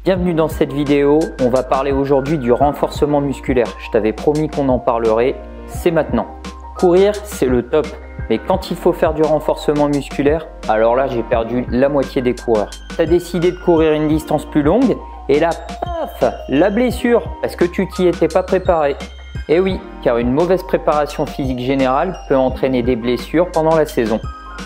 Bienvenue dans cette vidéo, on va parler aujourd'hui du renforcement musculaire. Je t'avais promis qu'on en parlerait, c'est maintenant. Courir, c'est le top, mais quand il faut faire du renforcement musculaire, alors là j'ai perdu la moitié des coureurs. Tu as décidé de courir une distance plus longue et là, paf, la blessure, parce que tu t'y étais pas préparé. Et oui, car une mauvaise préparation physique générale peut entraîner des blessures pendant la saison.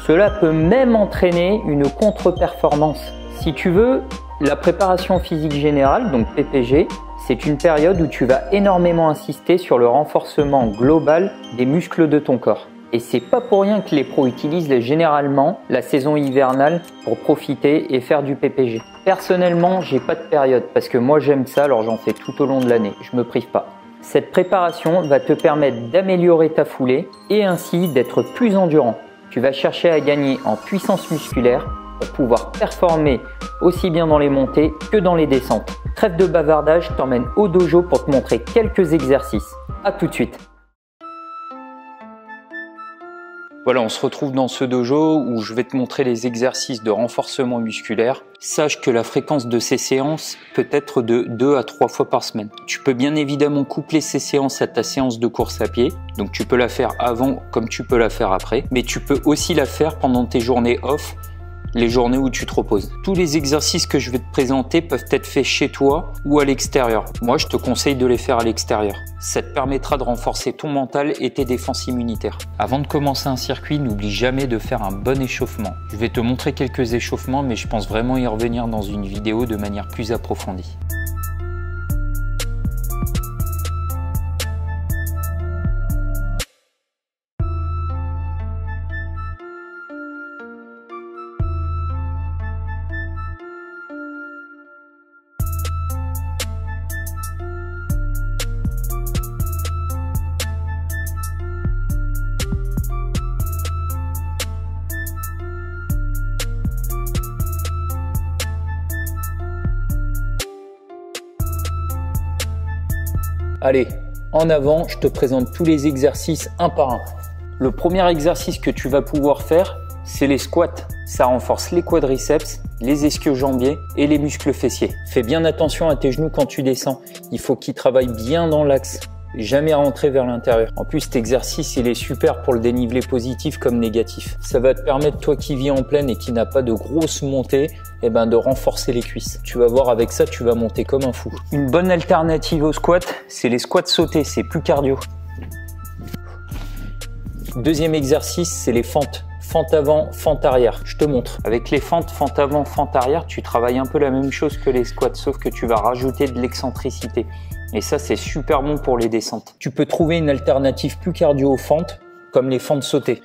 Cela peut même entraîner une contre-performance. Si tu veux, la préparation physique générale, donc PPG, c'est une période où tu vas énormément insister sur le renforcement global des muscles de ton corps. Et c'est pas pour rien que les pros utilisent généralement la saison hivernale pour profiter et faire du PPG. Personnellement, j'ai pas de période parce que moi j'aime ça, alors j'en fais tout au long de l'année, je me prive pas. Cette préparation va te permettre d'améliorer ta foulée et ainsi d'être plus endurant. Tu vas chercher à gagner en puissance musculaire pour pouvoir performer aussi bien dans les montées que dans les descentes. Trêve de bavardage, je t'emmène au dojo pour te montrer quelques exercices. A tout de suite. Voilà, on se retrouve dans ce dojo où je vais te montrer les exercices de renforcement musculaire. Sache que la fréquence de ces séances peut être de 2 à 3 fois par semaine. Tu peux bien évidemment coupler ces séances à ta séance de course à pied. Donc tu peux la faire avant comme tu peux la faire après. Mais tu peux aussi la faire pendant tes journées off, les journées où tu te reposes. Tous les exercices que je vais te présenter peuvent être faits chez toi ou à l'extérieur. Moi, je te conseille de les faire à l'extérieur. Ça te permettra de renforcer ton mental et tes défenses immunitaires. Avant de commencer un circuit, n'oublie jamais de faire un bon échauffement. Je vais te montrer quelques échauffements, mais je pense vraiment y revenir dans une vidéo de manière plus approfondie. Allez, en avant, je te présente tous les exercices un par un. Le premier exercice que tu vas pouvoir faire, c'est les squats. Ça renforce les quadriceps, les ischio-jambiers et les muscles fessiers. Fais bien attention à tes genoux quand tu descends. Il faut qu'ils travaillent bien dans l'axe. Jamais rentrer vers l'intérieur. En plus, cet exercice, il est super pour le dénivelé positif comme négatif. Ça va te permettre, toi qui vis en plaine et qui n'a pas de grosses montées, de renforcer les cuisses. Tu vas voir, avec ça, tu vas monter comme un fou. Une bonne alternative au squat, c'est les squats sautés, c'est plus cardio. Deuxième exercice, c'est les fentes. Fente avant, fente arrière. Je te montre. Avec les fentes, fente avant, fente arrière, tu travailles un peu la même chose que les squats, sauf que tu vas rajouter de l'excentricité. Et ça, c'est super bon pour les descentes. Tu peux trouver une alternative plus cardio aux fentes, comme les fentes sautées.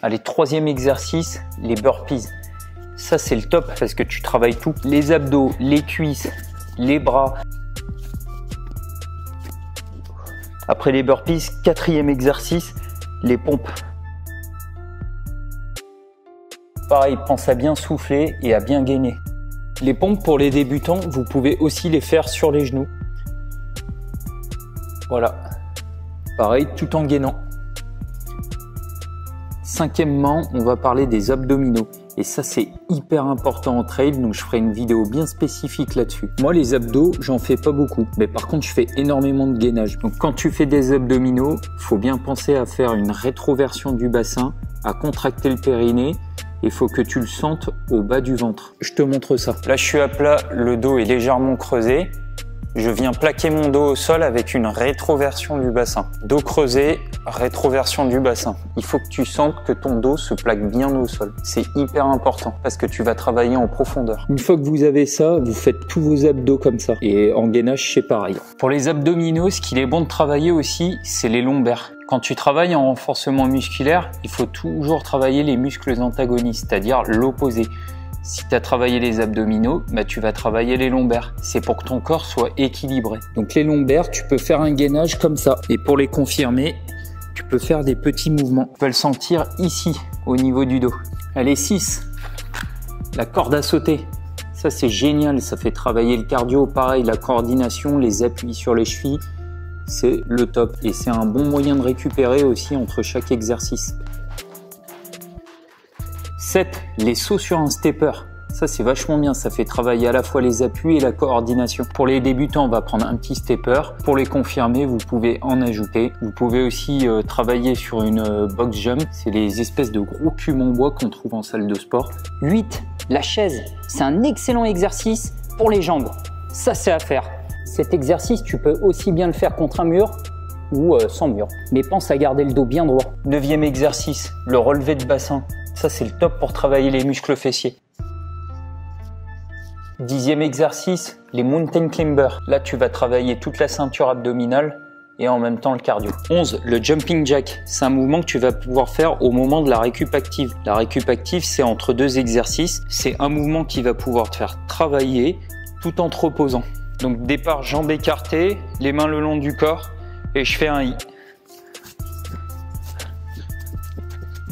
Allez, troisième exercice, les burpees. Ça, c'est le top parce que tu travailles tout. Les abdos, les cuisses, les bras. Après les burpees, quatrième exercice, les pompes. Pareil, pense à bien souffler et à bien gainer. Les pompes pour les débutants, vous pouvez aussi les faire sur les genoux. Voilà. Pareil, tout en gainant. Cinquièmement, on va parler des abdominaux. Et ça, c'est hyper important en trail, donc je ferai une vidéo bien spécifique là-dessus. Moi, les abdos, j'en fais pas beaucoup. Mais par contre, je fais énormément de gainage. Donc quand tu fais des abdominaux, faut bien penser à faire une rétroversion du bassin, à contracter le périnée. Il faut que tu le sentes au bas du ventre. Je te montre ça. Là, je suis à plat, le dos est légèrement creusé. Je viens plaquer mon dos au sol avec une rétroversion du bassin. Dos creusé, rétroversion du bassin. Il faut que tu sentes que ton dos se plaque bien au sol. C'est hyper important parce que tu vas travailler en profondeur. Une fois que vous avez ça, vous faites tous vos abdos comme ça. Et en gainage, c'est pareil. Pour les abdominaux, ce qu'il est bon de travailler aussi, c'est les lombaires. Quand tu travailles en renforcement musculaire, il faut toujours travailler les muscles antagonistes, c'est-à-dire l'opposé. Si tu as travaillé les abdominaux, tu vas travailler les lombaires. C'est pour que ton corps soit équilibré. Donc les lombaires, tu peux faire un gainage comme ça. Et pour les confirmer, tu peux faire des petits mouvements. Tu peux le sentir ici, au niveau du dos. Allez, 6. La corde à sauter. Ça, c'est génial. Ça fait travailler le cardio. Pareil, la coordination, les appuis sur les chevilles. C'est le top. Et c'est un bon moyen de récupérer aussi entre chaque exercice. 7. Les sauts sur un stepper. Ça, c'est vachement bien. Ça fait travailler à la fois les appuis et la coordination. Pour les débutants, on va prendre un petit stepper. Pour les confirmer, vous pouvez en ajouter. Vous pouvez aussi travailler sur une box jump. C'est les espèces de gros cubes en bois qu'on trouve en salle de sport. 8. La chaise. C'est un excellent exercice pour les jambes. Ça, c'est à faire. Cet exercice, tu peux aussi bien le faire contre un mur ou sans mur. Mais pense à garder le dos bien droit. 9e exercice, le relevé de bassin. Ça, c'est le top pour travailler les muscles fessiers. 10e exercice, les mountain climbers. Là, tu vas travailler toute la ceinture abdominale et en même temps le cardio. 11, le jumping jack. C'est un mouvement que tu vas pouvoir faire au moment de la récup active. La récup active, c'est entre 2 exercices. C'est un mouvement qui va pouvoir te faire travailler tout en te reposant. Donc départ, jambes écartées, les mains le long du corps et je fais un I.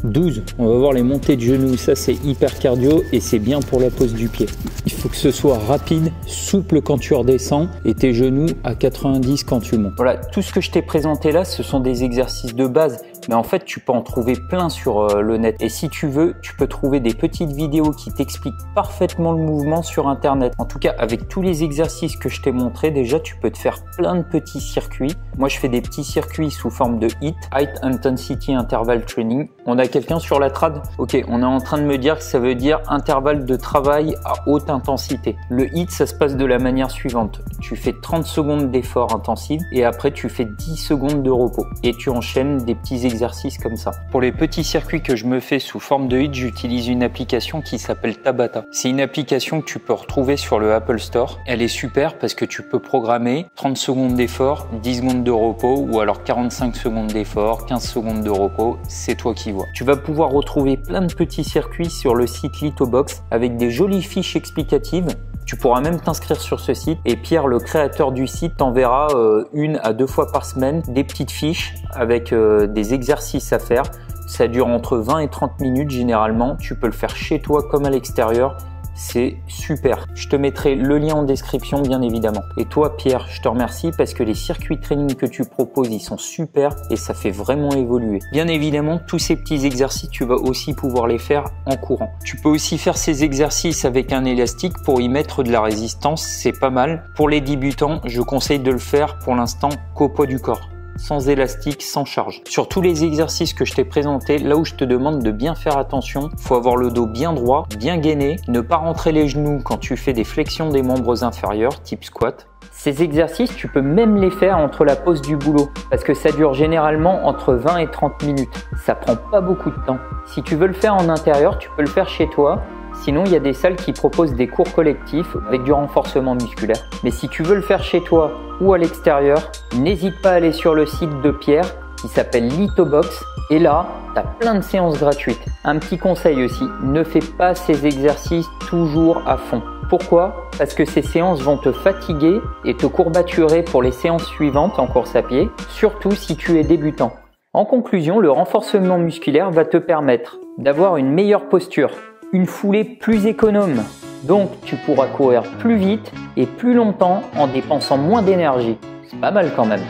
12, on va voir les montées de genoux, ça c'est hyper cardio et c'est bien pour la pose du pied. Il faut que ce soit rapide, souple quand tu redescends et tes genoux à 90 quand tu montes. Voilà, tout ce que je t'ai présenté là, ce sont des exercices de base, mais en fait tu peux en trouver plein sur le net. Et si tu veux, tu peux trouver des petites vidéos qui t'expliquent parfaitement le mouvement sur internet. En tout cas, avec tous les exercices que je t'ai montrés, déjà tu peux te faire plein de petits circuits. Moi je fais des petits circuits sous forme de HIIT, High Intensity Interval Training. On a quelqu'un sur la trad? Ok, on est en train de me dire que ça veut dire intervalle de travail à haute intensité. Le HIIT, ça se passe de la manière suivante. Tu fais 30 secondes d'effort intensif et après tu fais 10 secondes de repos. Et tu enchaînes des petits exercices comme ça. Pour les petits circuits que je me fais sous forme de HIIT, j'utilise une application qui s'appelle Tabata. C'est une application que tu peux retrouver sur le Apple Store. Elle est super parce que tu peux programmer 30 secondes d'effort, 10 secondes de repos ou alors 45 secondes d'effort, 15 secondes de repos. C'est toi qui vois. Tu vas pouvoir retrouver plein de petits circuits sur le site Lithobox avec des jolies fiches explicatives. Tu pourras même t'inscrire sur ce site et Pierre, le créateur du site, t'enverra 1 à 2 fois par semaine des petites fiches avec des exercices à faire. Ça dure entre 20 et 30 minutes généralement. Tu peux le faire chez toi comme à l'extérieur. C'est super. Je te mettrai le lien en description bien évidemment. Et toi Pierre, je te remercie parce que les circuits training que tu proposes, ils sont super et ça fait vraiment évoluer. Bien évidemment, tous ces petits exercices, tu vas aussi pouvoir les faire en courant. Tu peux aussi faire ces exercices avec un élastique pour y mettre de la résistance, c'est pas mal. Pour les débutants, je conseille de le faire pour l'instant qu'au poids du corps. Sans élastique, sans charge. Sur tous les exercices que je t'ai présentés, là où je te demande de bien faire attention, il faut avoir le dos bien droit, bien gainé, ne pas rentrer les genoux quand tu fais des flexions des membres inférieurs, type squat. Ces exercices, tu peux même les faire entre la pause du boulot parce que ça dure généralement entre 20 et 30 minutes. Ça prend pas beaucoup de temps. Si tu veux le faire en intérieur, tu peux le faire chez toi. Sinon, il y a des salles qui proposent des cours collectifs avec du renforcement musculaire. Mais si tu veux le faire chez toi ou à l'extérieur, n'hésite pas à aller sur le site de Pierre qui s'appelle Lithobox. Et là, tu as plein de séances gratuites. Un petit conseil aussi, ne fais pas ces exercices toujours à fond. Pourquoi? Parce que ces séances vont te fatiguer et te courbaturer pour les séances suivantes en course à pied, surtout si tu es débutant. En conclusion, le renforcement musculaire va te permettre d'avoir une meilleure posture, une foulée plus économe. Donc, tu pourras courir plus vite et plus longtemps en dépensant moins d'énergie. C'est pas mal quand même.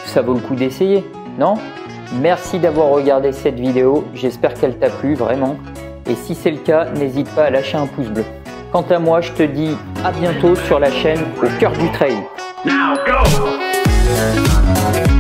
Ça vaut le coup d'essayer, non? Merci d'avoir regardé cette vidéo. J'espère qu'elle t'a plu vraiment. Et si c'est le cas, n'hésite pas à lâcher un pouce bleu. Quant à moi, je te dis à bientôt sur la chaîne Au Cœur du Trail. Now go!